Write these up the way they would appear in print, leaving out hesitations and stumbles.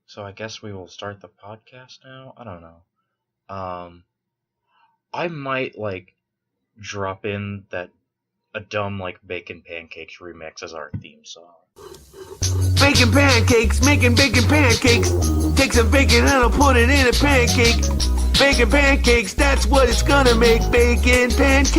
So I guess we will start the podcast now? I don't know. Um, I might, drop in a dumb, Bacon Pancakes remix as our theme song. Bacon pancakes, making bacon pancakes. Take some bacon and I'll put it in a pancake. Bacon pancakes, that's what it's gonna make. Bacon pancakes.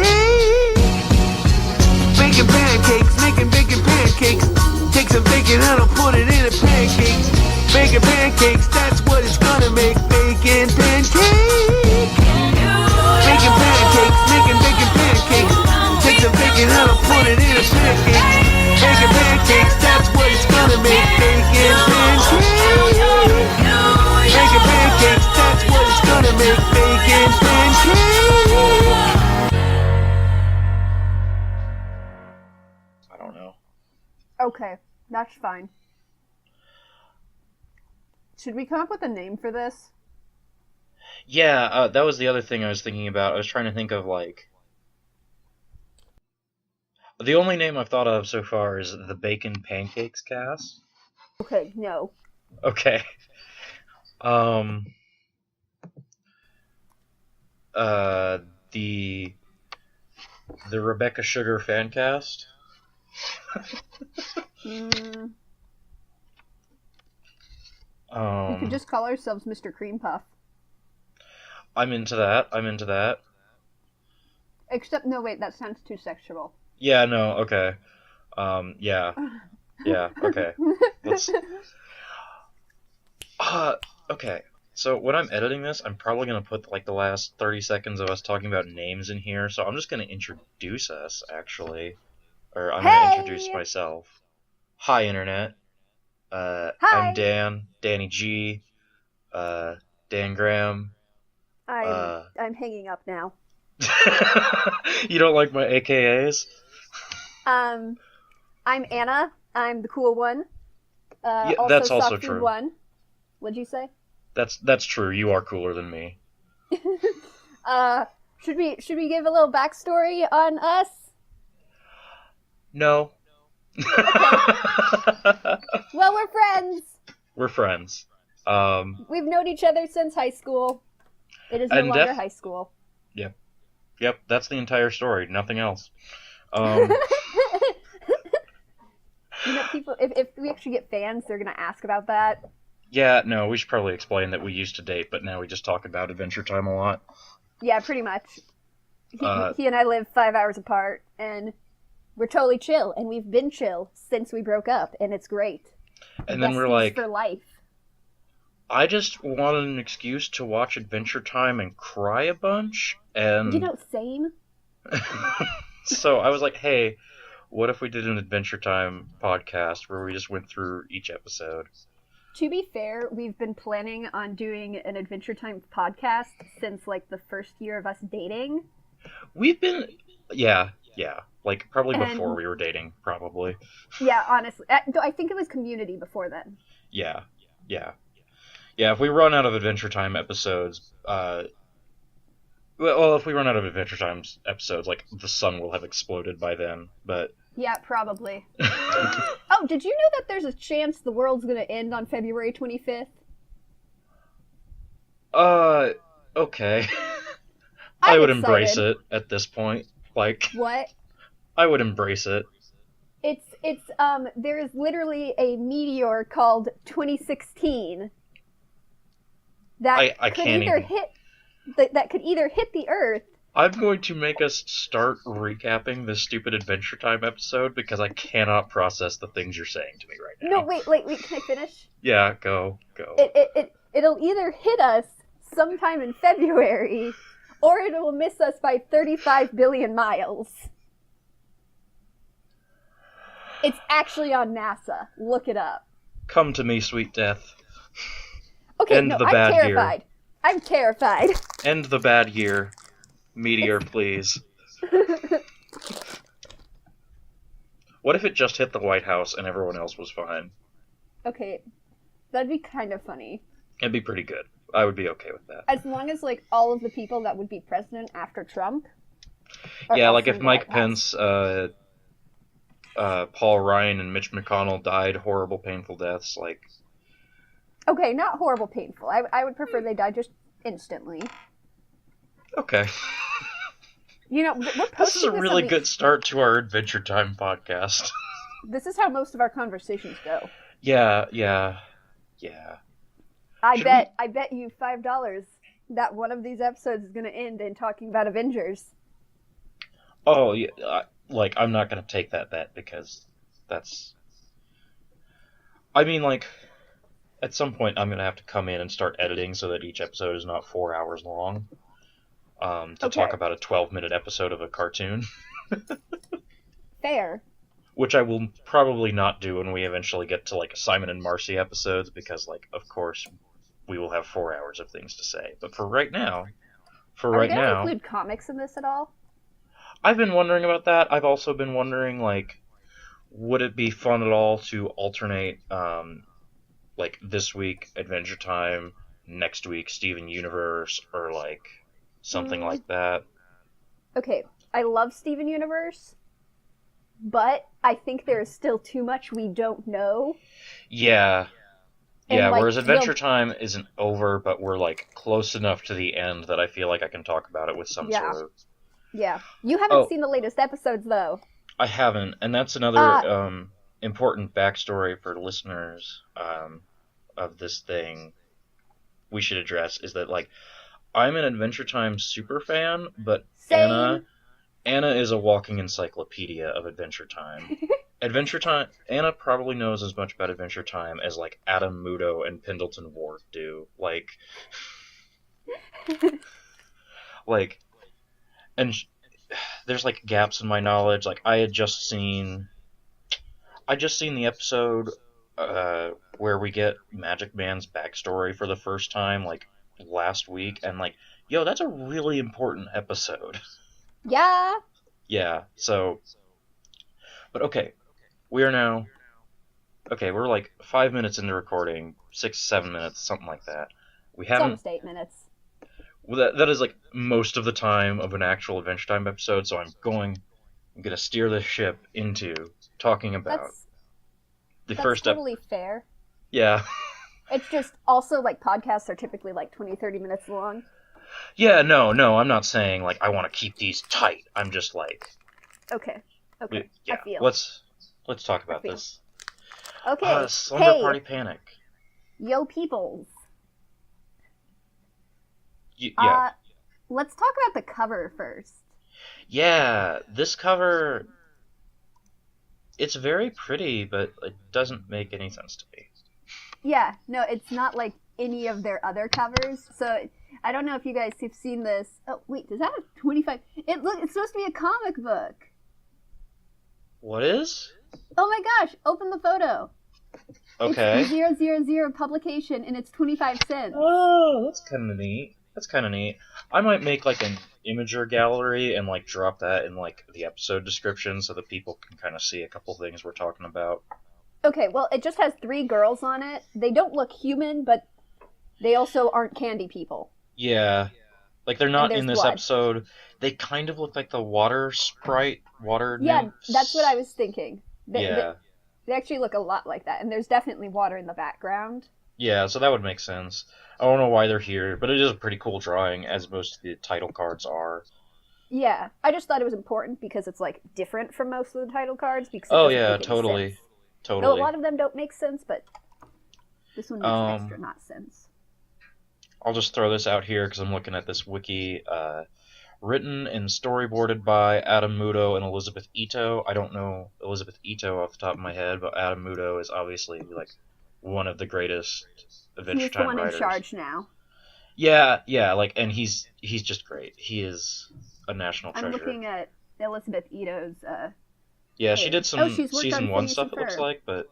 Bacon pancakes, making bacon pancakes. Take some bacon and I'll put it in a pancake. Bacon pancakes, that's what it's gonna make. Bacon pancakes. Bacon pancakes, making bacon pancakes. Take some bacon and I'll put it in a pancake. Bacon pancakes, that's what it's gonna make. Bacon pancakes. Bacon pancakes, that's what it's gonna make. Bacon pancakes. I don't know. Okay, that's fine. Should we come up with a name for this? Yeah, that was the other thing I was thinking about. I was trying to think of, the only name I've thought of so far is the Bacon Pancakes cast. Okay, no. Okay. The Rebecca Sugar fan cast. We could just call ourselves Mr. Cream Puff. I'm into that. Except, no, wait, that sounds too sexual. Yeah, no, okay. Yeah. Yeah, okay. Let's... okay. So when I'm editing this, I'm probably going to put, the last 30 seconds of us talking about names in here, so I'm just going to introduce us, actually. Or I'm going to introduce myself. Hi, Internet. Hi. I'm Dan, Danny G, Dan Graham. I'm hanging up now. You don't like my AKAs? I'm Anna. I'm the cool one. Yeah, that's also Soft Food true. One. What'd you say? That's true. You are cooler than me. Should we give a little backstory on us? No. Well, we're friends. We're friends. We've known each other since high school. It is no longer high school. Yep, that's the entire story. Nothing else. People, if we actually get fans, they're gonna ask about that. Yeah, no, we should probably explain that we used to date, but now we just talk about Adventure Time a lot. Yeah, pretty much. He and I live 5 hours apart, and we're totally chill, and we've been chill since we broke up, and it's great. And then we're like, for life. I just wanted an excuse to watch Adventure Time and cry a bunch, and... Same. So I was like, hey, what if we did an Adventure Time podcast where we just went through each episode? To be fair, we've been planning on doing an Adventure Time podcast since, the first year of us dating. We've been... Yeah. Probably before we were dating, probably. Yeah, honestly. I think it was Community before then. Yeah, if we run out of Adventure Time episodes, if we run out of Adventure Time episodes, the sun will have exploded by then, but... Yeah, probably. Oh, did you know that there's a chance the world's gonna end on February 25th? Okay. I would embrace it at this point. What? I would embrace it. There is literally a meteor called 2016 that could either hit the Earth. I'm going to make us start recapping this stupid Adventure Time episode because I cannot process the things you're saying to me right now. No, wait, can I finish? Yeah, go. It'll either hit us sometime in February, or it will miss us by 35 billion miles. It's actually on NASA. Look it up. Come to me, sweet death. Okay, End the bad I'm terrified. Year. I'm terrified. End the bad year. Meteor, please. What if it just hit the White House and everyone else was fine? Okay, that'd be kind of funny. It'd be pretty good. I would be okay with that. As long as, all of the people that would be president after Trump... Yeah, if Mike Pence, Paul Ryan and Mitch McConnell died horrible, painful deaths, Okay, not horrible painful. I would prefer they die just instantly. Okay. You know, we're posting This is a this really good start to our Adventure Time podcast. This is how most of our conversations go. Yeah. I bet you $5 that one of these episodes is going to end in talking about Avengers. Oh, yeah. Like, I'm not going to take that bet because that's... I mean, like, at some point I'm going to have to come in and start editing so that each episode is not 4 hours long. To talk about a 12-minute episode of a cartoon. Fair. Which I will probably not do when we eventually get to, like, Simon and Marcy episodes, because, like, of course, we will have 4 hours of things to say. But for right now... Are we going to include comics in this at all? I've been wondering about that. I've also been wondering, like, would it be fun at all to alternate, like, this week, Adventure Time, next week, Steven Universe, or, like... something like that. Okay, I love Steven Universe, but I think there is still too much we don't know. Yeah. Yeah, like, whereas Adventure Time isn't over, but we're, like, close enough to the end that I feel like I can talk about it with some sort of... Yeah. You haven't seen the latest episodes, though. I haven't, and that's another important backstory for listeners of this thing we should address, is that, like, I'm an Adventure Time super fan, but Same. Anna is a walking encyclopedia of Adventure Time. Adventure Time, Anna probably knows as much about Adventure Time as, like, Adam Muto and Pendleton Ward do. Like, and there's, like, gaps in my knowledge. Like, I just seen the episode where we get Magic Man's backstory for the first time, like, last week, and, like, yo, that's a really important episode. Yeah. Yeah, so... But okay, we're like 5 minutes into recording, 6-7 minutes, something like that. We haven't... Almost 8 minutes. Well, that is, like, most of the time of an actual Adventure Time episode, so I'm gonna steer this ship into talking about that's totally fair. Yeah. It's just also, like, podcasts are typically, like, 20-30 minutes long. Yeah, no, I'm not saying, like, I want to keep these tight. I'm just, like... Okay. Yeah, I feel. let's talk about this. Okay. Slumber Party Panic. Yo, peoples. Yeah. Let's talk about the cover first. Yeah, this cover... It's very pretty, but it doesn't make any sense to me. Yeah, no, it's not like any of their other covers. So I don't know if you guys have seen this. Oh, wait, does that have 25? It's supposed to be a comic book. What is? Oh my gosh, open the photo. Okay. It's 000 publication and it's 25 cents. Oh, that's kind of neat. I might make, like, an Imager gallery and, like, drop that in, like, the episode description so that people can kind of see a couple things we're talking about. Okay, well, it just has 3 girls on it. They don't look human, but they also aren't candy people. Yeah. Like, they're not in this blood. episode. They kind of look like the water sprite, Yeah, nymphs. that's what I was thinking. Yeah. They actually look a lot like that, and there's definitely water in the background. Yeah, so that would make sense. I don't know why they're here, but it is a pretty cool drawing, as most of the title cards are. Yeah, I just thought it was important because it's, like, different from most of the title cards. Because Totally. Though a lot of them don't make sense, but this one makes extra not sense. I'll just throw this out here because I'm looking at this wiki. Written and storyboarded by Adam Muto and Elizabeth Ito. I don't know Elizabeth Ito off the top of my head, but Adam Muto is obviously, like, one of the greatest Adventure Time writers. He's the one in charge now. Yeah, like, and he's just great. He is a national treasure. I'm looking at Elizabeth Ito's yeah, she did some season Season 1 Phineas stuff, it looks like, but...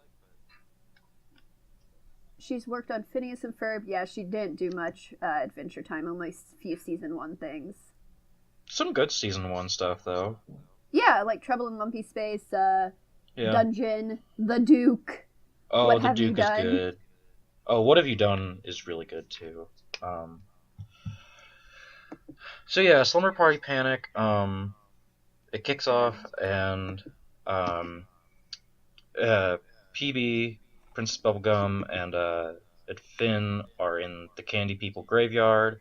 She's worked on Phineas and Ferb. Yeah, she didn't do much Adventure Time, only a few Season 1 things. Some good Season 1 stuff, though. Yeah, like Trouble in Lumpy Space, Dungeon, The Duke. Oh, What The Have You Duke is Done? good. Oh, What Have You Done is really good, too. So yeah, Slumber Party Panic, it kicks off, and PB, Princess Bubblegum, and and Finn are in the Candy People graveyard,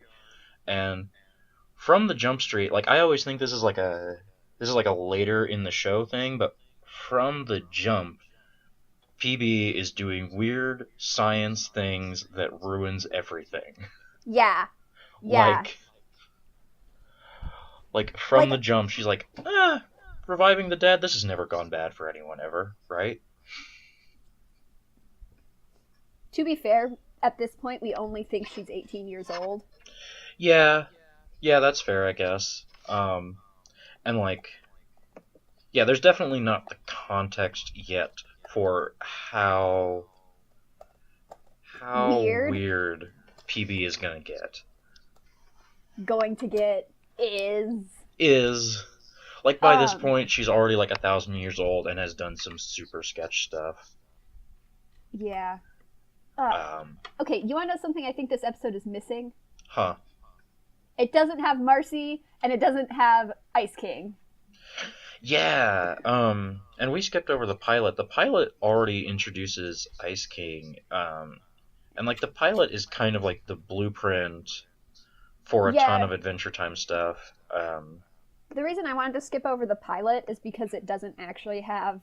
and from the jump street, like I always think this is like a later in the show thing, but from the jump, PB is doing weird science things that ruins everything. Yeah. Yeah. Like from Like, the jump, she's like, reviving the dead. This has never gone bad for anyone ever, right? to be fair, at this point, we only think she's 18 years old. Yeah, that's fair, I guess. And like, yeah, there's definitely not the context yet for how weird PB is gonna get. Going to get Is like by this point she's already like 1,000 years old and has done some super sketch stuff. Yeah. Okay, you want to know something I think this episode is missing? Huh. It doesn't have Marcy, and it doesn't have Ice King. Yeah, and we skipped over the pilot. The pilot already introduces Ice King, and like the pilot is kind of like the blueprint for a ton of Adventure Time stuff. The reason I wanted to skip over the pilot is because it doesn't actually have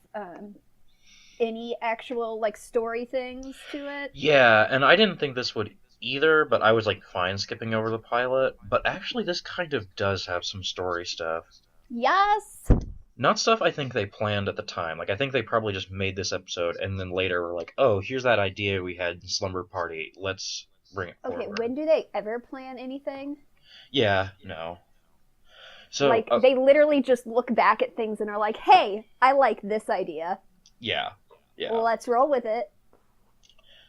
any actual like story things to it. Yeah, and I didn't think this would either, but I was like fine skipping over the pilot. But actually, this kind of does have some story stuff. Yes. Not stuff I think they planned at the time. Like I think they probably just made this episode and then later were like, "Oh, here's that idea we had in Slumber Party. Let's bring it forward." Okay, when do they ever plan anything? Yeah, no. So like they literally just look back at things and are like, "Hey, I like this idea." Yeah. Well, let's roll with it.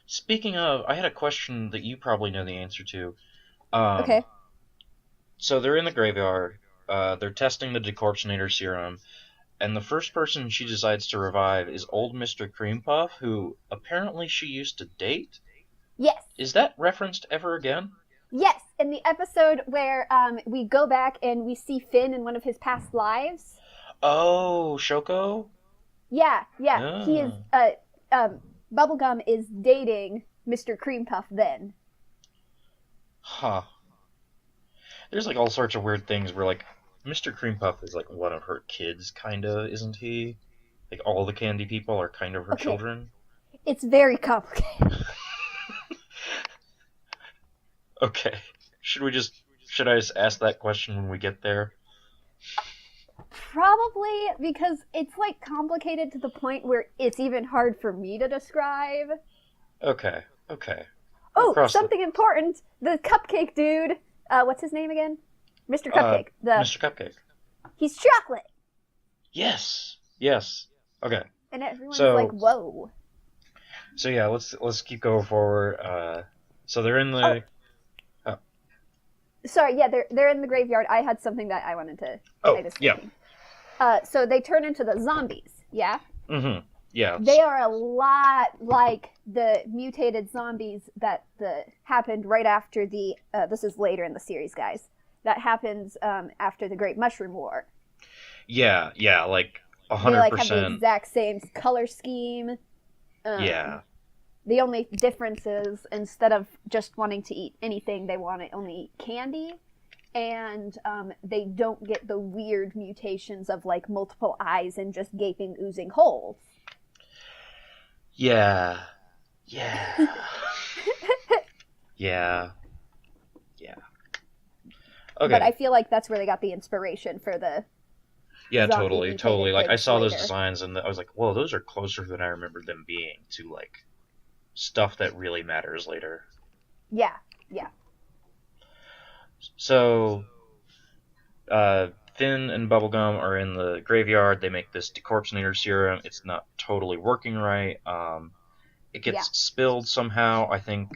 Speaking of, I had a question that you probably know the answer to. Okay. So they're in the graveyard. They're testing the decorptionator serum, and the first person she decides to revive is old Mr. Cream Puff, who apparently she used to date? Yes. Is that referenced ever again? Yes, in the episode where we go back and we see Finn in one of his past lives. Oh, Shoko? Yeah. He is, Bubblegum is dating Mr. Cream Puff then. Huh. There's like all sorts of weird things where like Mr. Cream Puff is like one of her kids, kinda, isn't he? Like all the candy people are kind of her children. It's very complicated. Okay. Should I just ask that question when we get there? Probably, because it's like complicated to the point where it's even hard for me to describe. Okay. Oh, something important. The cupcake dude. What's his name again? Mr. Cupcake. Mr. Cupcake. He's chocolate. Yes. Okay. And everyone's like, whoa. So yeah, let's keep going forward. So they're in the... Sorry, yeah, they're in the graveyard. I had something that I wanted to say. Yeah. So they turn into the zombies, yeah? Mm-hmm. Yeah. They are a lot like the mutated zombies that happened right after the... this is later in the series, guys. That happens after the Great Mushroom War. Yeah, like 100%. They like have the exact same color scheme. Yeah. The only difference is instead of just wanting to eat anything, they want to only eat candy. And they don't get the weird mutations of like multiple eyes and just gaping, oozing holes. Yeah. Okay. But I feel like that's where they got the inspiration for the... Yeah, totally. Like, I saw those designs and I was like, whoa, those are closer than I remember them being to, like, stuff that really matters later. Yeah. So, Finn and Bubblegum are in the graveyard. They make this decorptionator serum. It's not totally working right. It gets spilled somehow, I think.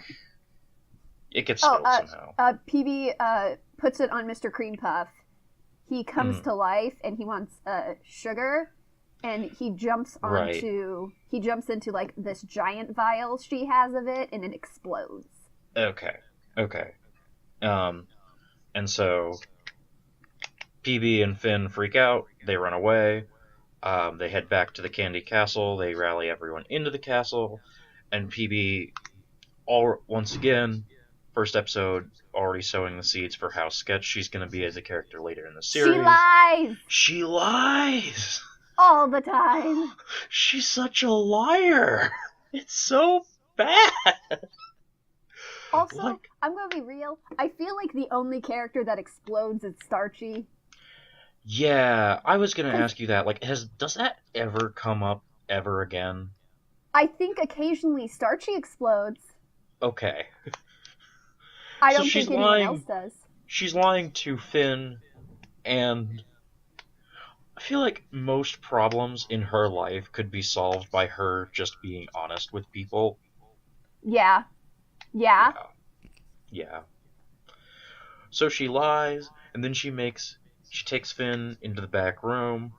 It gets spilled somehow. PB puts it on Mr. Cream Puff. He comes to life and he wants sugar, and he jumps into like this giant vial she has of it, and it explodes. Okay. And so PB and Finn freak out. They run away. They head back to the Candy Castle. They rally everyone into the castle, and PB all once again, first episode already sowing the seeds for how sketch she's going to be as a character later in the series. She lies! She lies! All the time! She's such a liar! It's so bad! Also, Like, I'm gonna be real, I feel like the only character that explodes is Starchy. yeah, I was going to ask you that. Like, does that ever come up ever again? I think occasionally Starchy explodes. Okay. I So don't she's think anyone lying. else does. She's lying to Finn, and I feel like most problems in her life could be solved by her just being honest with people. Yeah. Yeah. Yeah. So she lies, and then she takes Finn into the back room,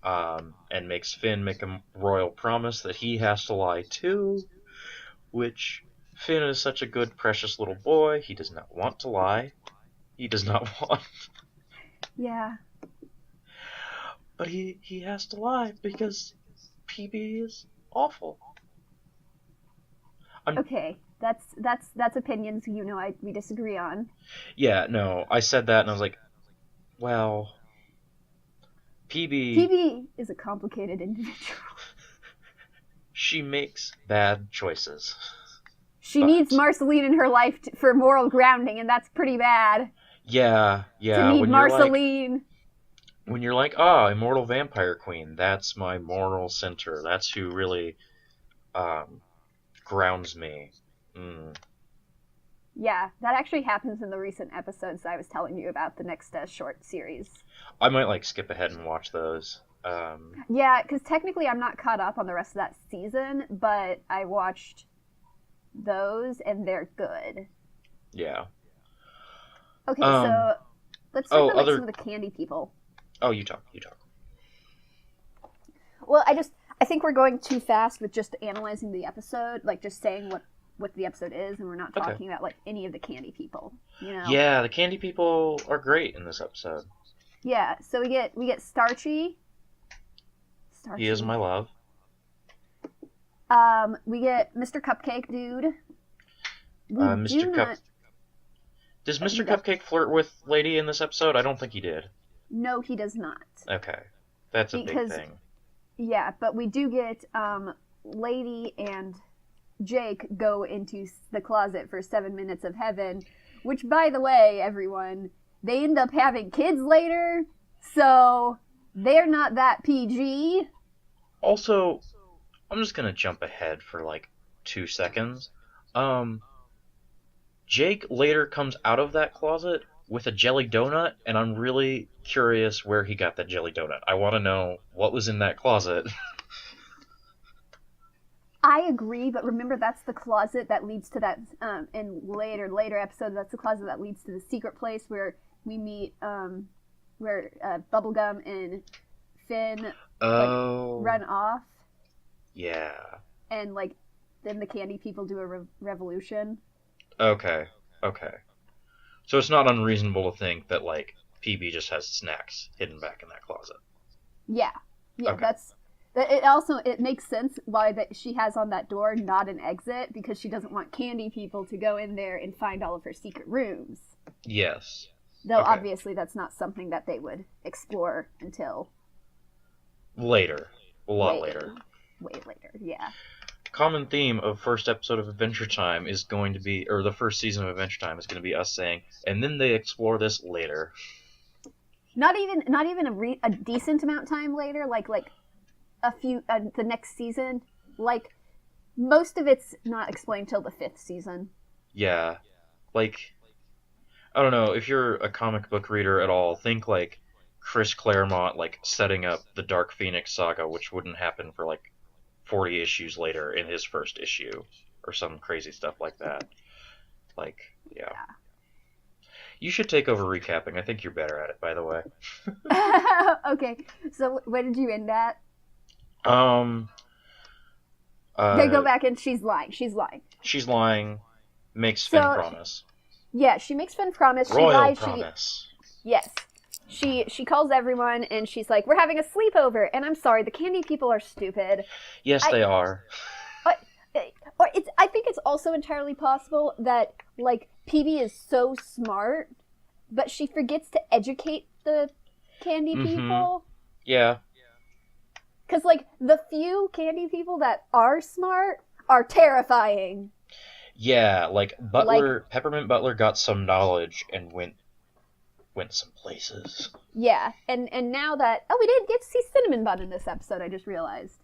and makes Finn make a royal promise that he has to lie too, which Finn is such a good, precious little boy. He does not want to lie. He does not want. Yeah. But he has to lie because PB is awful. Okay, that's opinions we disagree on. Yeah, no, I said that and I was like, well, PB... PB is a complicated individual. She makes bad choices. She needs Marceline in her life for moral grounding, and that's pretty bad. Yeah. To need Marceline. When you're like, Immortal Vampire Queen, that's my moral center. That's who really grounds me. Mm. Yeah, that actually happens in the recent episodes I was telling you about, the next short series. I might skip ahead and watch those. Yeah, because technically I'm not caught up on the rest of that season, but I watched those and they're good. Yeah. Okay, so let's talk about some of the candy people. Oh, you talk. Well, I think we're going too fast with just analyzing the episode, just saying what the episode is, and we're not talking about any of the candy people. Yeah, the candy people are great in this episode. Yeah, so we get Starchy. He is my love. We get Mr. Cupcake Dude. Does Mr. Cupcake flirt with Lady in this episode? I don't think he did. No, he does not. Okay, that's a big thing. Yeah, but we do get Lady and Jake go into the closet for 7 minutes of heaven, which, by the way, everyone, they end up having kids later, so they're not that PG. Also, I'm just gonna jump ahead for 2 seconds. Jake later comes out of that closet with a jelly donut, and I'm really curious where he got that jelly donut. I want to know what was in that closet. I agree, but remember that's the closet that leads to that, in later episodes, that's the closet that leads to the secret place where we meet, where Bubblegum and Finn run off. Yeah. And then the candy people do a revolution. Okay. So it's not unreasonable to think that PB just has snacks hidden back in that closet. Yeah, okay. It makes sense why that she has on that door not an exit, because she doesn't want candy people to go in there and find all of her secret rooms. Yes. Though obviously that's not something that they would explore until later. A lot later. Way later, yeah. Common theme of first episode of Adventure Time is going to be, or the first season of Adventure Time is going to be us saying, and then they explore this later. Not even a decent amount of time later, a few the next season. Most of it's not explained till the 5th season. Yeah, I don't know, if you're a comic book reader at all, think Chris Claremont setting up the Dark Phoenix saga, which wouldn't happen for 40 issues later in his first issue, or some crazy stuff like that. Yeah. You should take over recapping. I think you're better at it, by the way. Okay, so where did you end at? They go back and she's lying. She's lying. Makes Finn promise. Yeah, she makes Finn promise. Royal she lies. Promise. Yes. She calls everyone and she's like, "We're having a sleepover." And I'm sorry, the candy people are stupid. Yes, they are. I think it's also entirely possible that, like, Peebee is so smart, but she forgets to educate the candy people. Yeah. Because, like, the few candy people that are smart are terrifying. Yeah, like Peppermint Butler got some knowledge and went some places. Yeah, and now that... Oh, we didn't get to see Cinnamon Bun in this episode, I just realized.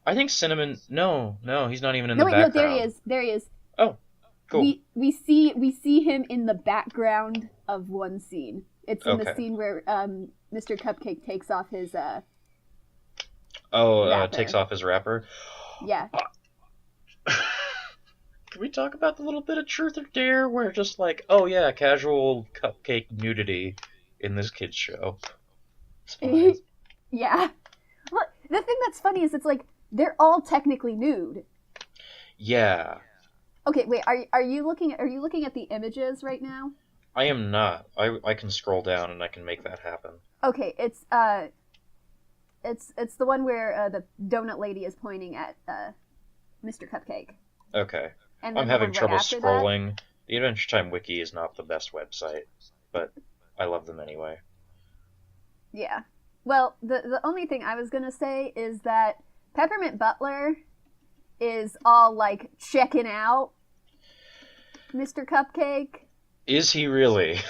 I think Cinnamon... No, he's not even in the background. No, there he is. Oh, cool. We see him in the background of one scene. It's in the scene where Mr. Cupcake takes off his takes off his wrapper. Yeah. Can we talk about the little bit of truth or dare where just like, oh yeah, casual cupcake nudity in this kid's show? It's fine. Yeah. Well, the thing that's funny is it's like they're all technically nude. Yeah. Okay, wait. Are you looking at the images right now? I am not. I can scroll down and I can make that happen. Okay, it's the one where the donut lady is pointing at Mr. Cupcake. Okay. And I'm having trouble scrolling. The Adventure Time Wiki is not the best website, but I love them anyway. Yeah. Well, the only thing I was gonna say is that Peppermint Butler is all like checking out Mr. Cupcake. Is he really?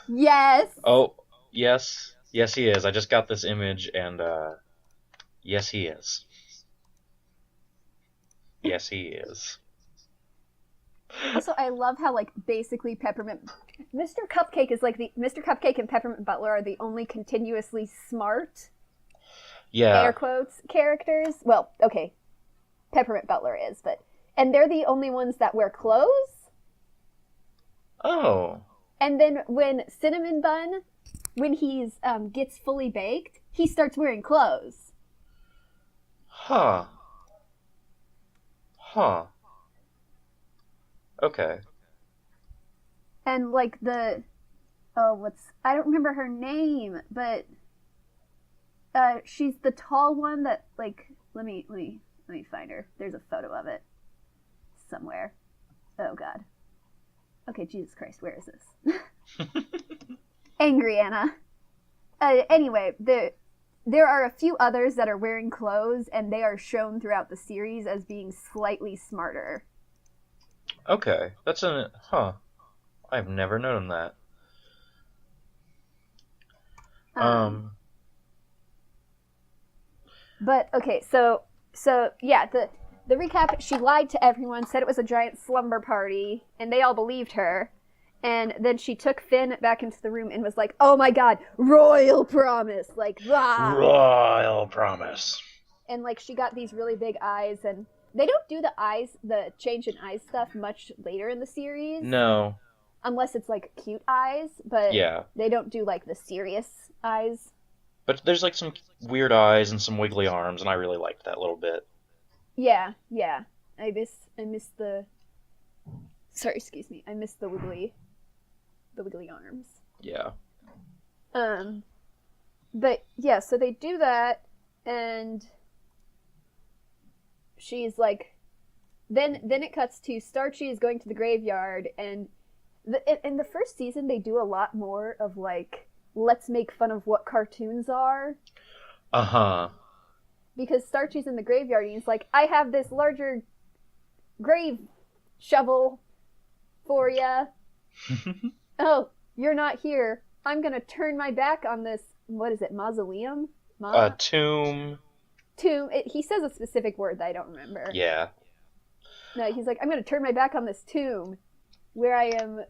Yes. Oh, yes. Yes, he is. I just got this image, and yes, he is. Yes, he is. Also, I love how, like, basically Mr. Cupcake is like Mr. Cupcake and Peppermint Butler are the only continuously smart, air quotes, characters. Well, okay, Peppermint Butler is, and they're the only ones that wear clothes. Oh. And then when Cinnamon Bun, when he's gets fully baked, he starts wearing clothes. Huh. Okay. And like I don't remember her name, but she's the tall one that, like, let me find her. There's a photo of it somewhere. Oh god. Okay, Jesus Christ, where is this? Angry Anna. Anyway, there are a few others that are wearing clothes, and they are shown throughout the series as being slightly smarter. Okay, I've never known that. But okay, so yeah, the recap, she lied to everyone, said it was a giant slumber party, and they all believed her. And then she took Finn back into the room and was like, "Oh my god, royal promise!" Like, ah! Royal promise. And like, she got these really big eyes, and they don't do the change in eyes stuff much later in the series. No. Unless it's like cute eyes, but yeah, they don't do like the serious eyes. But there's like some weird eyes and some wiggly arms, and I really liked that little bit. Yeah. I miss the. Sorry, excuse me. I miss the wiggly arms. Yeah. But yeah, so they do that, and she's like, then it cuts to Starchy is going to the graveyard, and in the first season they do a lot more of like, let's make fun of what cartoons are. Uh-huh. Because Starchy's in the graveyard, and he's like, I have this larger grave shovel for ya. Oh, you're not here. I'm gonna turn my back on this, what is it, mausoleum? Tomb. Tomb. He says a specific word that I don't remember. Yeah. No, he's like, I'm gonna turn my back on this tomb, where I am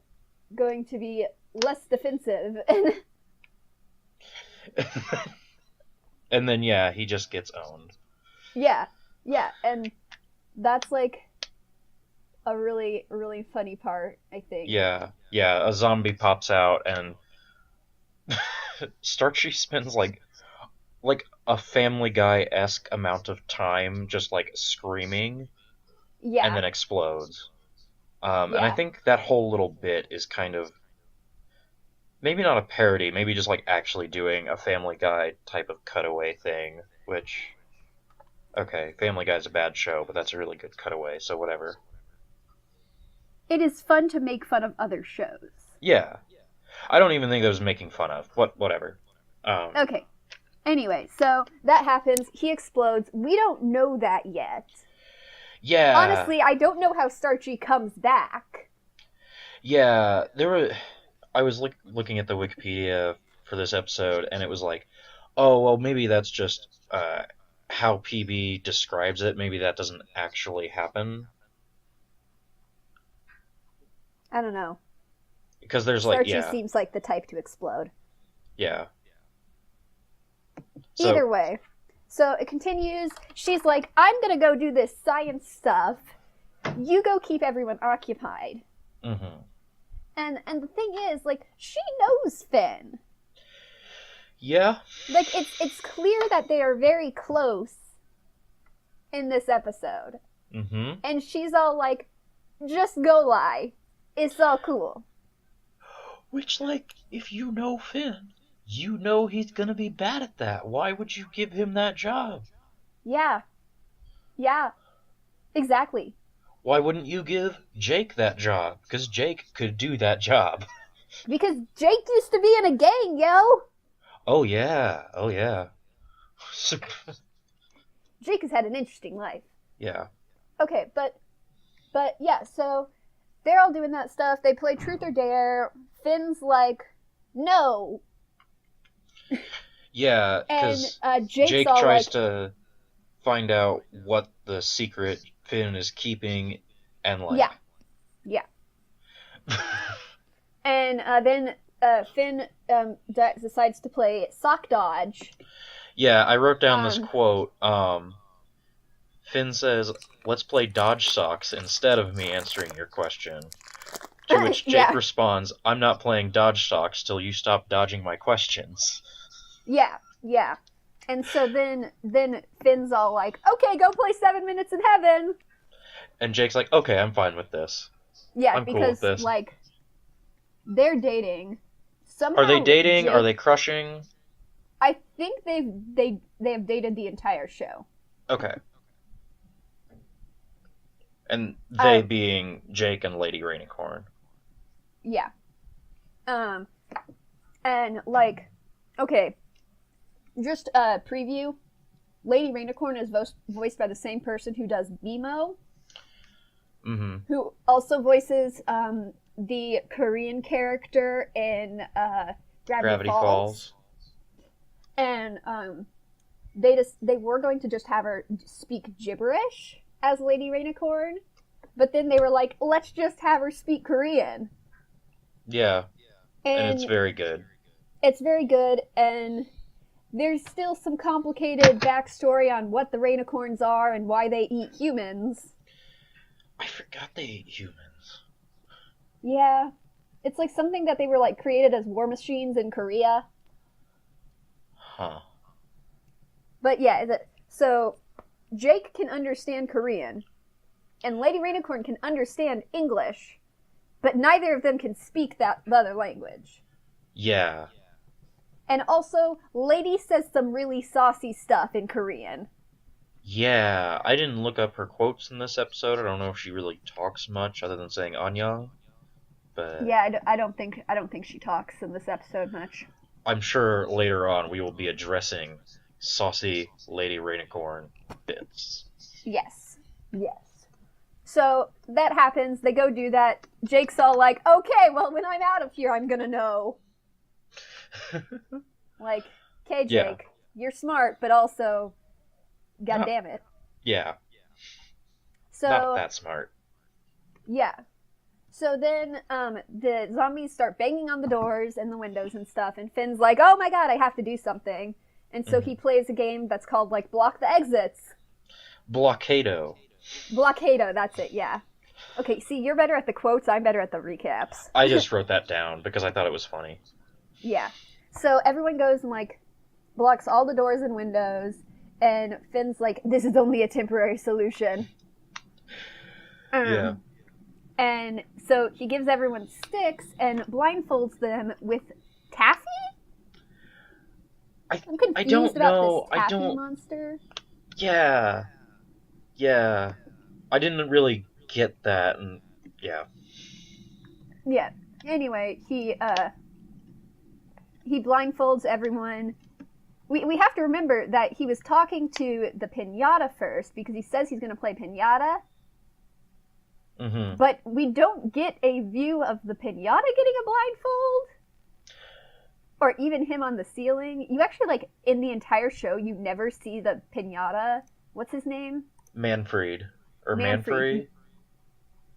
going to be less defensive. And then, yeah, he just gets owned. Yeah, and that's like a really, really funny part, I think. Yeah, a zombie pops out, and Starchy spends like a Family Guy-esque amount of time just like screaming, and then explodes. And I think that whole little bit is kind of maybe not a parody, maybe just like actually doing a Family Guy type of cutaway thing, which, okay, Family Guy's a bad show, but that's a really good cutaway, so whatever. It is fun to make fun of other shows. Yeah. I don't even think that was making fun of. Whatever. Okay. Anyway, so that happens. He explodes. We don't know that yet. Yeah. Honestly, I don't know how Starchy comes back. Yeah, I was looking at the Wikipedia for this episode, and it was like, oh, well, maybe that's just how PB describes it. Maybe that doesn't actually happen. I don't know. Because there's Starchy seems like the type to explode. Yeah. Either way. So it continues. She's like, I'm going to go do this science stuff. You go keep everyone occupied. Mm-hmm. And the thing is, like, she knows Finn. Yeah. Like, it's clear that they are very close in this episode. Mm-hmm. And she's all like, just go lie. It's all cool. Which, like, if you know Finn, you know he's gonna be bad at that. Why would you give him that job? Yeah. Yeah. Exactly. Why wouldn't you give Jake that job? Because Jake could do that job. Because Jake used to be in a gang, yo! Oh, yeah. Oh, yeah. Jake has had an interesting life. Yeah. Okay, but yeah, so they're all doing that stuff. They play Truth or Dare. Finn's like, no. Yeah, because Jake tries to find out what the secret Finn is keeping, and like... Yeah. And then Finn decides to play sock dodge. Yeah, I wrote down this quote. Finn says, let's play dodge socks instead of me answering your question. To which Jake responds, I'm not playing dodge socks till you stop dodging my questions. Yeah. And so then Finn's all like, okay, go play 7 Minutes in Heaven. And Jake's like, okay, I'm fine with this. Yeah, I'm because, cool with this. Like, they're dating. Somehow Are they dating? Jake, Are they crushing? I think they have dated the entire show. Okay. And they being Jake and Lady Rainicorn. Yeah. And, like, okay, just a preview. Lady Rainicorn is voiced by the same person who does BMO. Mm-hmm. Who also voices the Korean character in Gravity Falls. And they were going to just have her speak gibberish as Lady Rainicorn, but then they were like, let's just have her speak Korean. Yeah. And it's very good. It's very good, and there's still some complicated backstory on what the Rainicorns are and why they eat humans. I forgot they ate humans. Yeah. It's like something that they were like created as war machines in Korea. Huh. But yeah, so Jake can understand Korean, and Lady Rainicorn can understand English, but neither of them can speak the other language. Yeah. And also, Lady says some really saucy stuff in Korean. Yeah, I didn't look up her quotes in this episode. I don't know if she really talks much other than saying "Annyeong," but yeah, I don't think she talks in this episode much. I'm sure later on we will be addressing saucy Lady Rainicorn bits. Yes. So that happens. They go do that. Jake's all like, "Okay, well, when I'm out of here, I'm gonna know." Like, okay, Jake, you're smart, but also, God damn it. Yeah. So not that smart. Yeah. So then the zombies start banging on the doors and the windows and stuff, and Finn's like, oh my god, I have to do something. And so he plays a game that's called, like, Block the Exits. Blockado, that's it, yeah. Okay, see, you're better at the quotes, I'm better at the recaps. I just wrote that down because I thought it was funny. Yeah. So everyone goes and, like, blocks all the doors and windows, and Finn's like, this is only a temporary solution. Yeah. And so he gives everyone sticks and blindfolds them with taffy? I'm confused I don't about know. this taffy monster. Yeah. I didn't really get that, and yeah. Yeah. Anyway, he blindfolds everyone. We have to remember that he was talking to the piñata first because he says he's going to play piñata. Mm-hmm. But we don't get a view of the piñata getting a blindfold. Or even him on the ceiling. You actually, like, in the entire show, you never see the piñata. What's his name? Manfred. Or Manfred. Manfrey?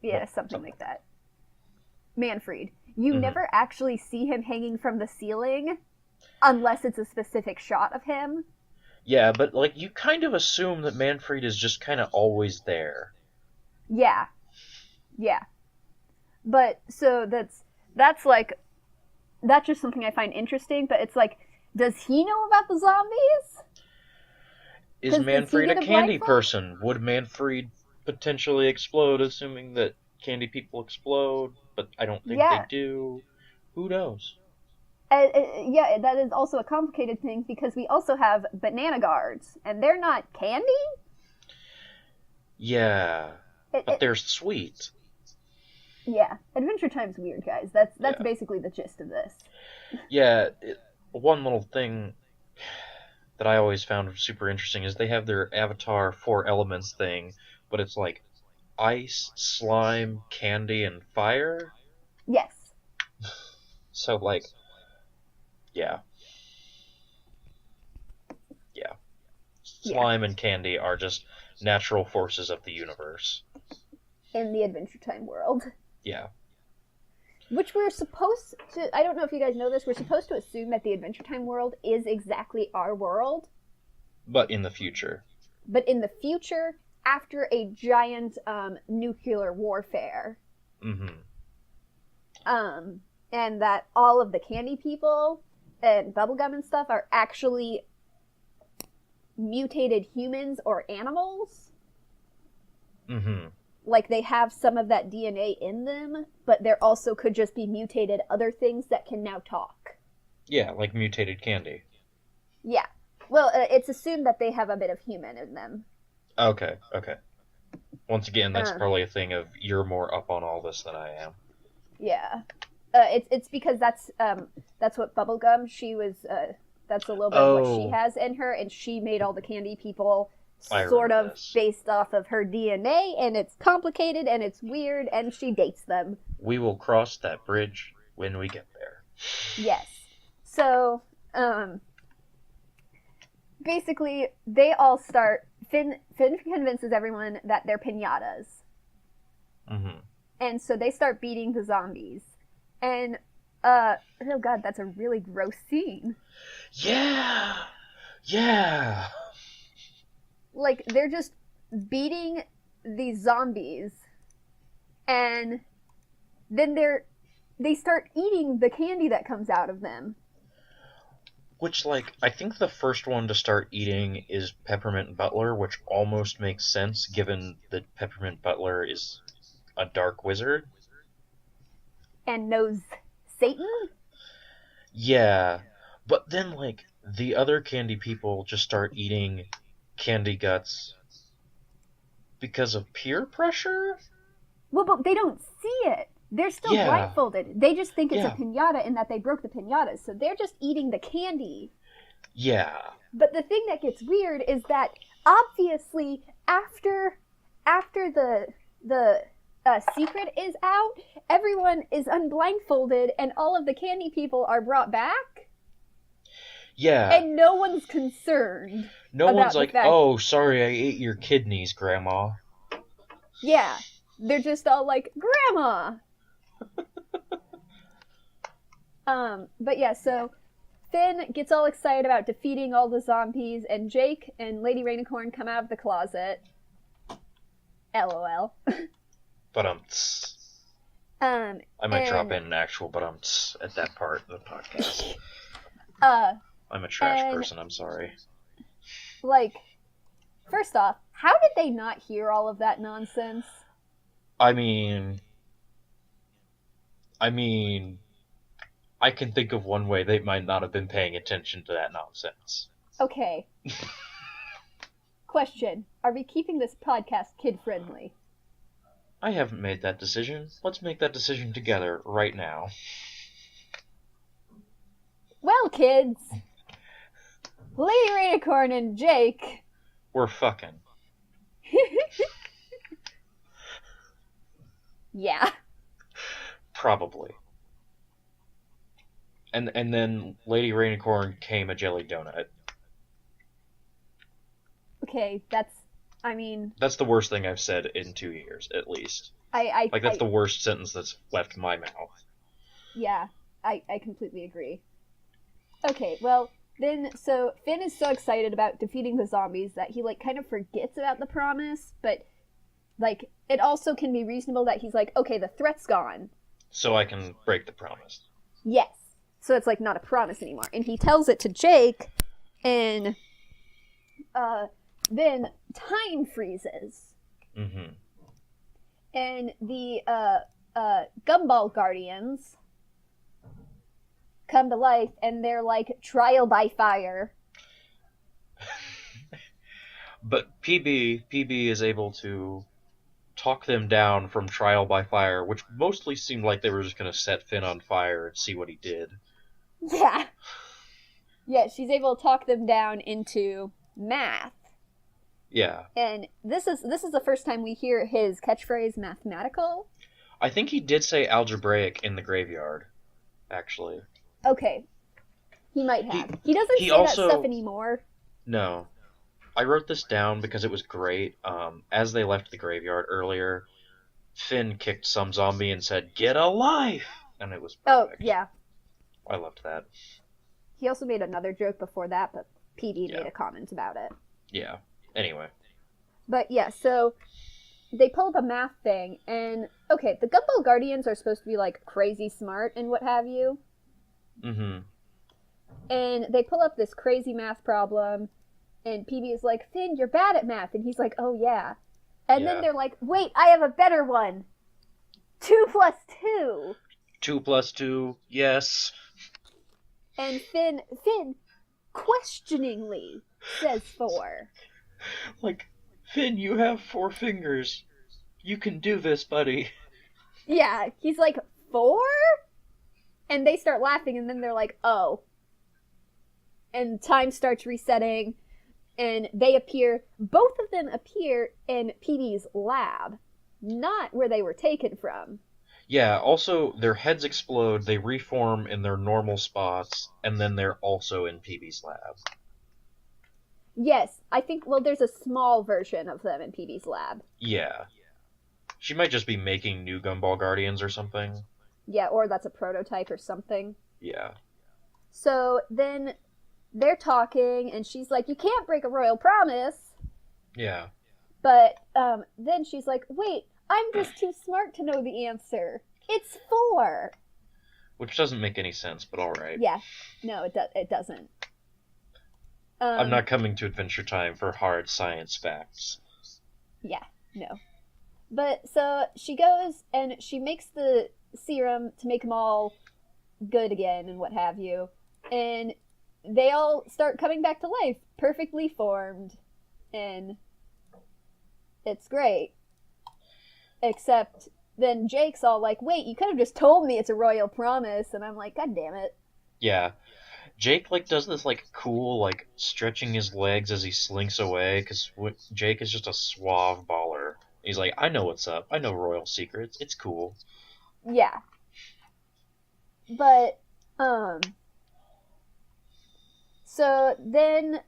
Yeah, something like that. Manfred. You Mm-hmm. never actually see him hanging from the ceiling unless it's a specific shot of him. Yeah, but, like, you kind of assume that Manfred is just kind of always there. Yeah. Yeah. But, so that's just something I find interesting, but it's like, does he know about the zombies? Is Manfred a candy person? Would Manfred potentially explode, assuming that candy people explode? But I don't think they do. Who knows? Yeah, that is also a complicated thing because we also have banana guards, and they're not candy? Yeah, but they're sweet. Yeah, Adventure Time's weird, guys. That's basically the gist of this. Yeah, one little thing that I always found super interesting is they have their Avatar 4 elements thing, but it's like ice, slime, candy, and fire. Yes. So, like, yeah. Slime and candy are just natural forces of the universe. In the Adventure Time world. Yeah. Which we're supposed to... I don't know if you guys know this. We're supposed to assume that the Adventure Time world is exactly our world. But in the future. But in the future, after a giant nuclear warfare. Mm-hmm. And that all of the candy people and bubblegum and stuff are actually mutated humans or animals. Mm-hmm. Like they have some of that DNA in them, but there also could just be mutated other things that can now talk. Yeah, like mutated candy. Yeah. Well, it's assumed that they have a bit of human in them. Okay. Once again, that's probably a thing of you're more up on all this than I am. Yeah. It's because that's what Bubblegum, she was, that's a little bit of what she has in her, and she made all the candy people sort of based off of her DNA, and it's complicated, and it's weird, and she dates them. We will cross that bridge when we get there. Yes. So, basically, they all start, Finn convinces everyone that they're piñatas. Mm-hmm. And so they start beating the zombies. And, oh god, that's a really gross scene. Yeah! Like, they're just beating these zombies, and then they start eating the candy that comes out of them. Which, like, I think the first one to start eating is Peppermint Butler, which almost makes sense given that Peppermint Butler is a dark wizard. And knows Satan? Yeah, but then, like, the other candy people just start eating candy guts because of peer pressure? Well, but they don't see it. They're still blindfolded. They just think it's a piñata in that they broke the piñatas, so they're just eating the candy. Yeah. But the thing that gets weird is that, obviously, after the secret is out, everyone is unblindfolded, and all of the candy people are brought back. Yeah. And no one's concerned. No one's like, oh, sorry, I ate your kidneys, Grandma. Yeah. They're just all like, Grandma! But yeah, so Finn gets all excited about defeating all the zombies, and Jake and Lady Rainicorn come out of the closet. LOL. But I might drop in an actual but at that part of the podcast. I'm a trash person, I'm sorry. Like, first off, how did they not hear all of that nonsense? I mean, I can think of one way they might not have been paying attention to that nonsense. Okay. Question. Are we keeping this podcast kid-friendly? I haven't made that decision. Let's make that decision together right now. Well, kids, Lady Rainicorn and Jake... We're fucking. Yeah. Probably. And then Lady Rainicorn came a jelly donut. Okay, I mean... That's the worst thing I've said in 2 years, at least. That's the worst sentence that's left my mouth. Yeah, I completely agree. Okay, well, then, so Finn is so excited about defeating the zombies that he, kind of forgets about the promise, but, it also can be reasonable that he's like, okay, the threat's gone. So I can break the promise. Yes. So it's, not a promise anymore. And he tells it to Jake, and, then time freezes. Mm-hmm. And the, Gumball Guardians come to life, and they're trial by fire. But PB is able to talk them down from trial by fire, which mostly seemed like they were just going to set Finn on fire and see what he did. Yeah. Yeah, she's able to talk them down into math. Yeah. And this is the first time we hear his catchphrase mathematical. I think he did say algebraic in the graveyard, actually. Okay. He might have. He doesn't say that stuff anymore. No. I wrote this down because it was great. As they left the graveyard earlier, Finn kicked some zombie and said, "Get a life!" And it was perfect. Oh, yeah. I loved that. He also made another joke before that, but PD made a comment about it. Yeah. Anyway. But yeah, so they pull up a math thing, and okay, the Gumball Guardians are supposed to be crazy smart and what have you. Mm-hmm. And they pull up this crazy math problem, and PB is like, "Finn, you're bad at math." And he's like, "Oh, yeah." And then they're like, "Wait, I have a better one. 2 plus 2. 2 plus 2, yes. And Finn, questioningly, says 4. Finn, you have 4 fingers. You can do this, buddy. Yeah, he's like, 4? And they start laughing, and then they're like, oh. And time starts resetting, and both of them appear in PD's lab, not where they were taken from. Yeah, also, their heads explode, they reform in their normal spots, and then they're also in PB's lab. Yes, I think, there's a small version of them in PB's lab. Yeah. She might just be making new Gumball Guardians or something. Yeah, or that's a prototype or something. Yeah. So then they're talking, and she's like, "You can't break a royal promise." Yeah. But then she's like, "Wait, I'm just too smart to know the answer. It's 4. Which doesn't make any sense, but alright. Yeah. No, it doesn't. I'm not coming to Adventure Time for hard science facts. Yeah, no. But, so, she goes, and she makes the serum to make them all good again, and what have you. And they all start coming back to life, perfectly formed. And it's great. Except then Jake's all like, "Wait, you could have just told me it's a royal promise." And I'm like, God damn it. Yeah. Jake, does this, cool, stretching his legs as he slinks away, because Jake is just a suave baller. He's like, "I know what's up. I know royal secrets. It's cool." Yeah. But, so then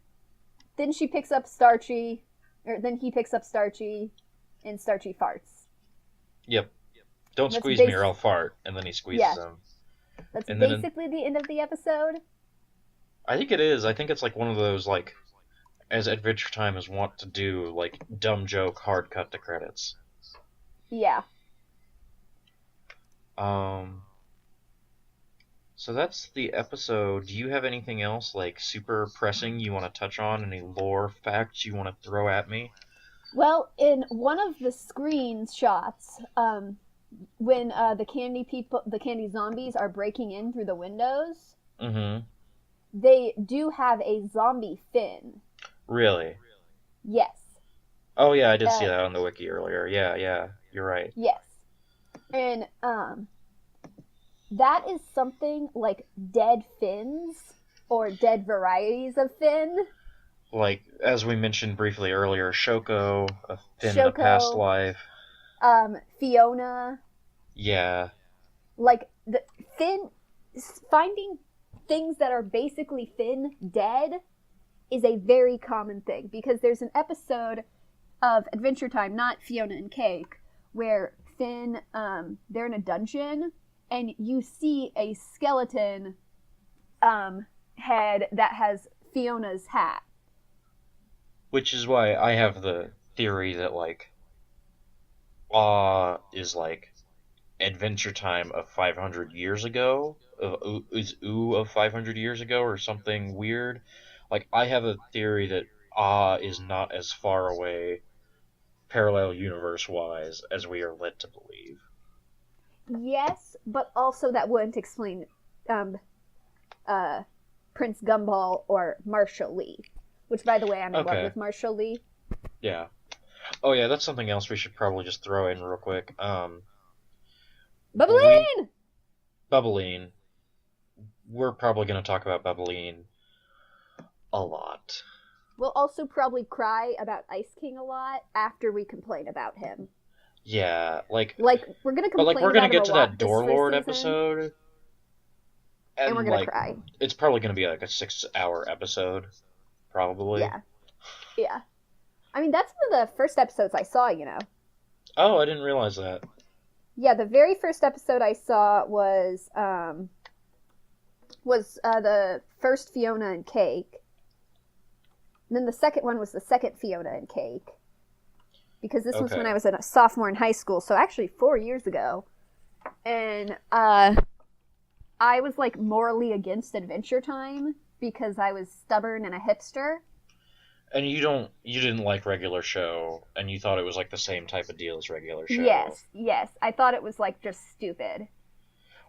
she picks up Starchy, then he picks up Starchy, and Starchy farts. Yep. "Don't squeeze me or I'll fart," and then he squeezes him. That's basically the end of the episode. I think it is. I think it's one of those, as Adventure Time is wont to do, dumb joke, hard cut to credits. Yeah. So that's the episode. Do you have anything else, super pressing you want to touch on? Any lore facts you want to throw at me? Well, in one of the screenshots, when the candy zombies are breaking in through the windows, they do have a zombie Finn. Really? Yes. Oh yeah, I did see that on the wiki earlier. Yeah. You're right. Yes. And that is something like dead fins or dead varieties of fin. Like, as we mentioned briefly earlier, Shoko, a Finn in a past Shoko, life. Fiona. Yeah. Like, the fin, finding things that are basically Finn dead is a very common thing, because there's an episode of Adventure Time, not Fiona and Cake, where Finn, they're in a dungeon, and you see a skeleton head that has Fiona's hat. Which is why I have the theory that, like, is, like, Adventure Time of 500 years ago? Is Ooh of 500 years ago, or something weird? Like, I have a theory that is not as far away, parallel universe-wise, as we are led to believe. Yes, but also that wouldn't explain Prince Gumball or Marshall Lee. Which, by the way, I'm in love with Marshall Lee. Yeah. Oh yeah, that's something else we should probably just throw in real quick. Bubbline! Bubbline. We're probably going to talk about Bubbline a lot. We'll also probably cry about Ice King a lot after we complain about him. Yeah, like we're gonna complain. But, like, we're gonna get to that Door Lord episode, and we're gonna cry. It's probably gonna be like a 6-hour episode, probably. Yeah. I mean, that's one of the first episodes I saw. Oh, I didn't realize that. Yeah, the very first episode I saw was the first Fiona and Cake. And then the second one was the second Fiona and Cake. Because this was when I was a sophomore in high school, so actually 4 years ago. And I was, like, morally against Adventure Time because I was stubborn and a hipster. And you didn't like regular show, and you thought it was, like, the same type of deal as regular show. Yes. I thought it was, like, just stupid.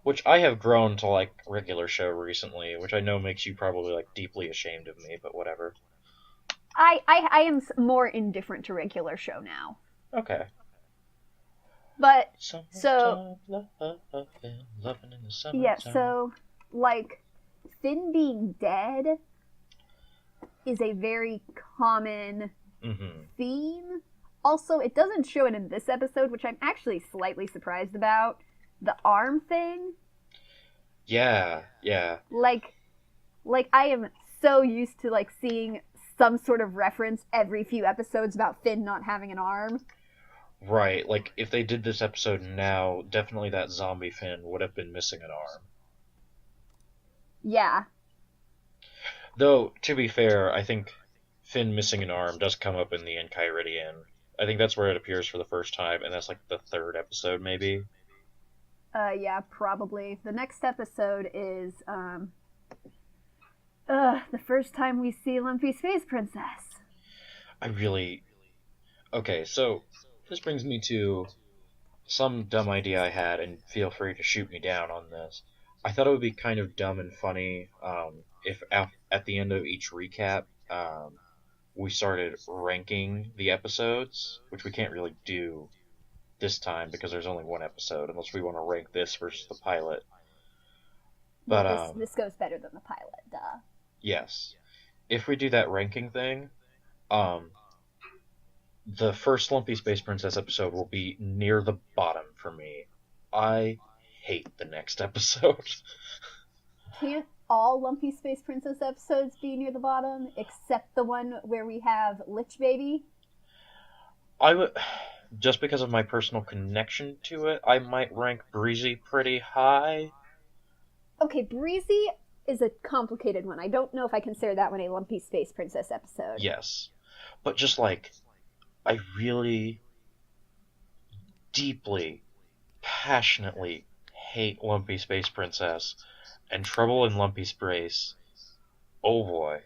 Which I have grown to like regular show recently, which I know makes you probably, like, deeply ashamed of me, but whatever. I am more indifferent to regular show now. Okay. But, so... Yeah, so, like, Finn being dead is a very common theme. Also, it doesn't show it in this episode, which I'm actually slightly surprised about. The arm thing. Yeah. Like I am so used to, like, seeing some sort of reference every few episodes about Finn not having an arm. Right, like, if they did this episode now, definitely that zombie Finn would have been missing an arm. Yeah. Though, to be fair, I think Finn missing an arm does come up in the Enchiridion. I think that's where it appears for the first time, and that's, like, the third episode, maybe? Yeah, probably. The next episode is, the first time we see Lumpy Space Princess. Okay, so, this brings me to some dumb idea I had, and feel free to shoot me down on this. I thought it would be kind of dumb and funny, if at the end of each recap, we started ranking the episodes, which we can't really do this time because there's only one episode, unless we want to rank this versus the pilot. But well, this goes better than the pilot, duh. Yes. If we do that ranking thing, the first Lumpy Space Princess episode will be near the bottom for me. I hate the next episode. Can't all Lumpy Space Princess episodes be near the bottom, except the one where we have Lich Baby? I would... Just because of my personal connection to it, I might rank Breezy pretty high. Okay, Breezy is a complicated one. I don't know if I consider that one a Lumpy Space Princess episode. Yes. But just, like, I really deeply, passionately hate Lumpy Space Princess and Trouble in Lumpy Space. Oh boy.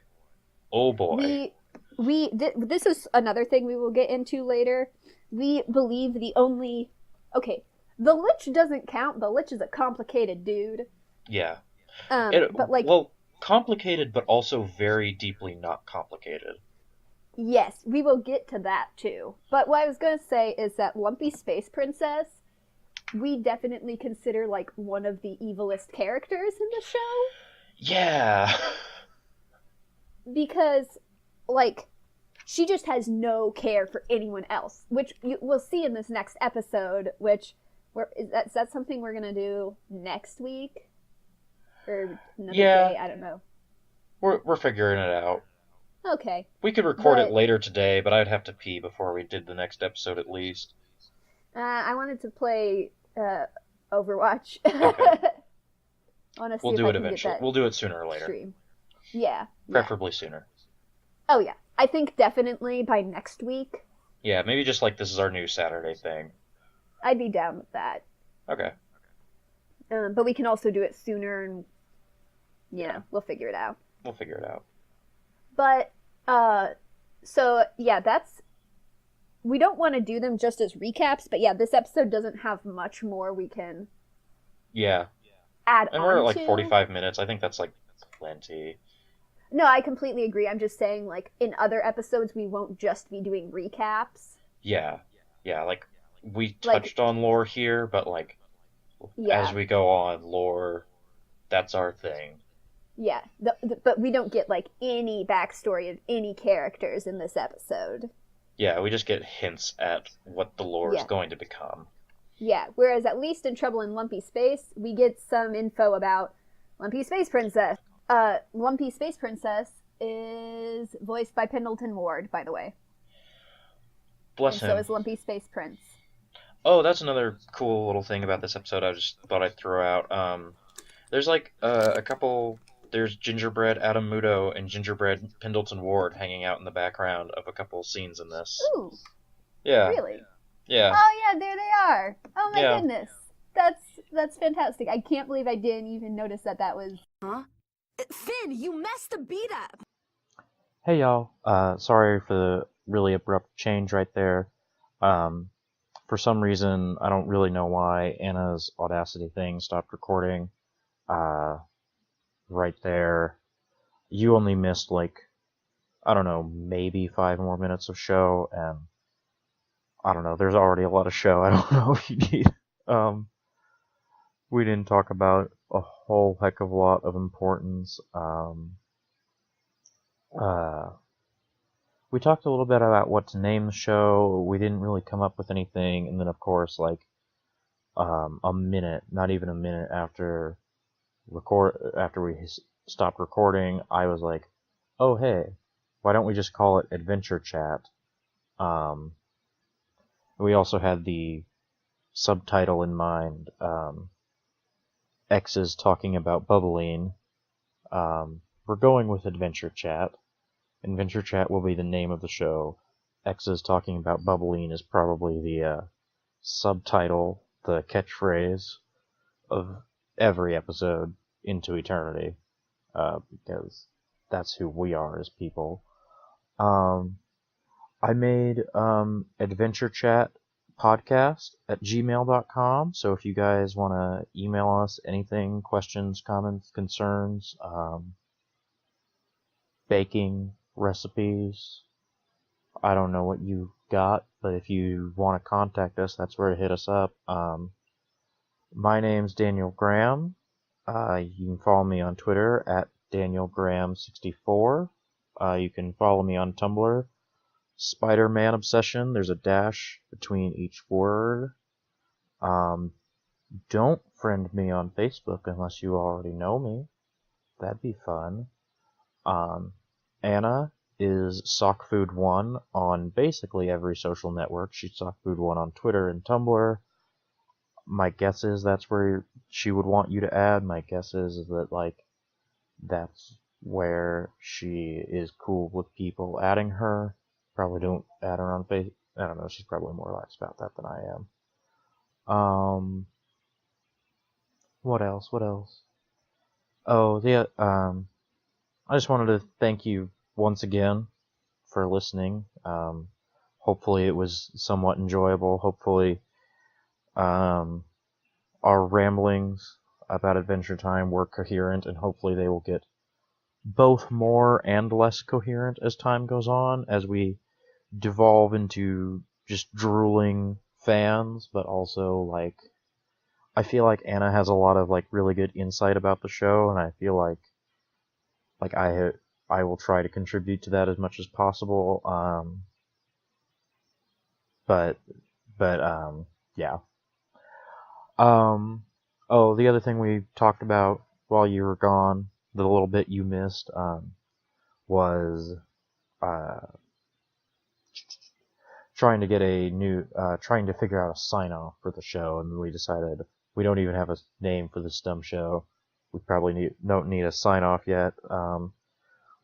Oh boy. This is another thing we will get into later. We believe the only... Okay, the Lich doesn't count. The Lich is a complicated dude. Yeah. But, like... Well, complicated, but also very deeply not complicated. Yes, we will get to that too. But what I was going to say is that Lumpy Space Princess, we definitely consider like one of the evilest characters in the show. Yeah. Because, like, she just has no care for anyone else, which we'll see in this next episode. Which, is that something we're gonna do next week or another day? I don't know. We're figuring it out. Okay. We could record it later today, but I'd have to pee before we did the next episode at least. I wanted to play Overwatch. Okay. We'll do it eventually. We'll do it sooner or later. Stream. Yeah. Preferably sooner. Oh yeah. I think definitely by next week. Yeah, maybe just like this is our new Saturday thing. I'd be down with that. Okay. But we can also do it sooner, and we'll figure it out. We'll figure it out. But so yeah, we don't want to do them just as recaps, but yeah, this episode doesn't have much more we can add on. And we're at like 45 minutes. I think that's like plenty. No, I completely agree. I'm just saying, like, in other episodes, we won't just be doing recaps. Yeah, like, we touched on lore here, but, like, as we go on, lore, that's our thing. Yeah, but we don't get, like, any backstory of any characters in this episode. Yeah, we just get hints at what the lore is going to become. Yeah, whereas at least in Trouble in Lumpy Space, we get some info about Lumpy Space Princess. Lumpy Space Princess is voiced by Pendleton Ward, by the way. Bless him. So is Lumpy Space Prince. Oh, that's another cool little thing about this episode I just thought I'd throw out. There's like a couple... There's Gingerbread Adam Muto and Gingerbread Pendleton Ward hanging out in the background of a couple scenes in this. Ooh. Yeah. Really? Yeah. Oh, yeah, there they are. Oh, my goodness. That's fantastic. I can't believe I didn't even notice that was... Huh? Finn, you messed the beat up! Hey, y'all. Sorry for the really abrupt change right there. For some reason, I don't really know why, Anna's Audacity thing stopped recording. Right there. You only missed, like, I don't know, maybe 5 more minutes of show, and I don't know, there's already a lot of show. I don't know if you need... We didn't talk about a whole heck of a lot of importance. We talked a little bit about what to name the show. We didn't really come up with anything, and then of course, like, a minute, not even a minute after we stopped recording, I was like, oh hey, why don't we just call it Adventure Chat? We also had the subtitle in mind, Exes talking about Bubbline. We're going with Adventure Chat. Adventure Chat will be the name of the show. Exes talking about Bubbline is probably the subtitle, the catchphrase of every episode into eternity, because that's who we are as people. I made Adventure Chat podcast at gmail.com, so if you guys want to email us anything, questions, comments, concerns, baking recipes, I don't know what you got, but if you want to contact us, that's where to hit us up. My name's Daniel Graham. You can follow me on Twitter at DanielGraham64. You can follow me on Tumblr, Spider-Man Obsession. There's a dash between each word. Don't friend me on Facebook unless you already know me. That'd be fun. Anna is SockFood1 on basically every social network. She's SockFood1 on Twitter and Tumblr. My guess is that's where she would want you to add. My guess is that, like, that's where she is cool with people adding her. Probably don't add her on Facebook. I don't know, she's probably more relaxed about that than I am. What else? Oh, I just wanted to thank you once again for listening. Hopefully it was somewhat enjoyable. Hopefully our ramblings about Adventure Time were coherent, and hopefully they will get both more and less coherent as time goes on, as we devolve into just drooling fans, but also, like, I feel like Anna has a lot of, like, really good insight about the show, and I feel like I will try to contribute to that as much as possible. But yeah. Oh, the other thing we talked about while you were gone, the little bit you missed, was uh, trying to figure out a sign off for the show, and we decided we don't even have a name for this dumb show. We probably don't need a sign off yet.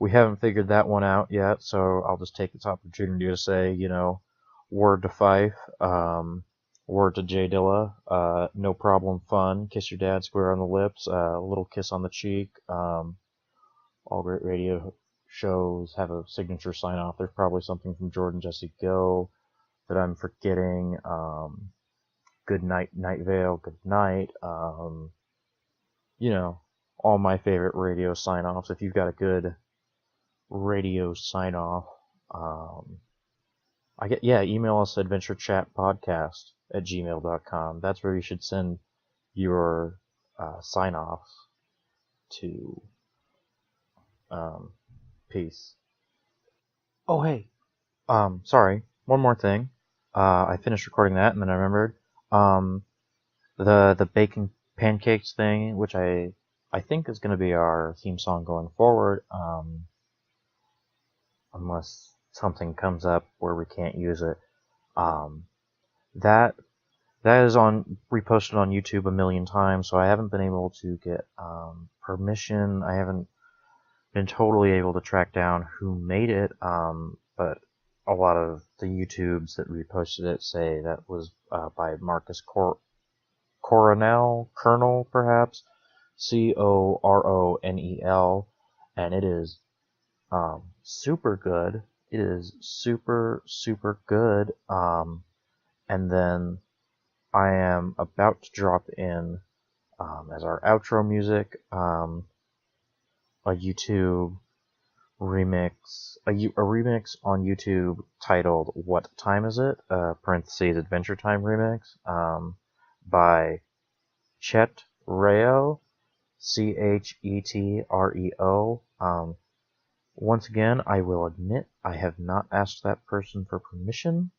We haven't figured that one out yet, so I'll just take this opportunity to say, word to Fife, word to J Dilla, no problem fun, kiss your dad square on the lips, a little kiss on the cheek. All great radio shows have a signature sign off. There's probably something from Jordan Jesse Go that I'm forgetting. Good night, Night Vale, good night. All my favorite radio sign offs. If you've got a good radio sign off, email us adventurechatpodcast@gmail.com. That's where you should send your sign offs to. Peace. Oh, hey. Sorry. One more thing. I finished recording that, and then I remembered. The baking pancakes thing, which I think is going to be our theme song going forward. Unless something comes up where we can't use it. That is reposted on YouTube a million times, so I haven't been able to get permission. I haven't been totally able to track down who made it, but a lot of the YouTubes that reposted it say that was by Marcus Coronel, perhaps, Coronel, and it is super good. It is super, super good. And then I am about to drop in, as our outro music, a YouTube remix, a remix on YouTube titled "What Time Is It?" Parentheses Adventure Time remix, by Chet Reo, Chetreo. Once again, I will admit I have not asked that person for permission,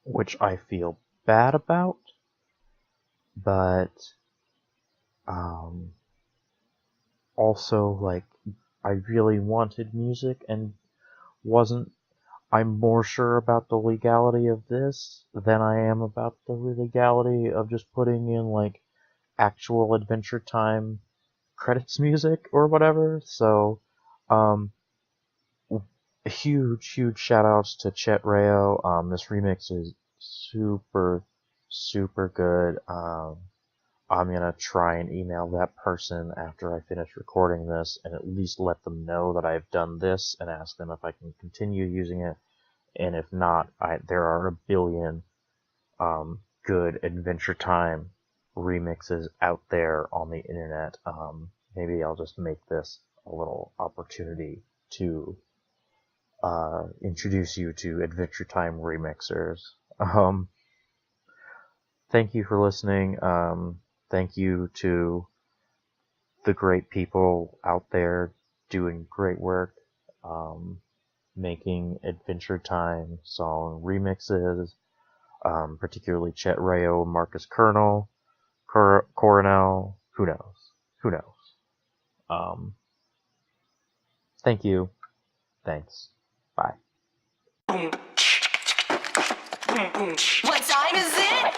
which I feel bad about, but also, like, I really wanted music and I'm more sure about the legality of this than I am about the legality of just putting in, like, actual Adventure Time credits music or whatever. So, huge shout outs to Chet Reo. This remix is super, super good. I'm gonna try and email that person after I finish recording this and at least let them know that I've done this and ask them if I can continue using it. And if not, there are a billion good Adventure Time remixes out there on the internet. Maybe I'll just make this a little opportunity to introduce you to Adventure Time remixers. Thank you for listening. Thank you to the great people out there doing great work, making Adventure Time song remixes, particularly Chet Reo, Marcus Coronel, who knows. Thank you. Thanks. Bye. What time is it?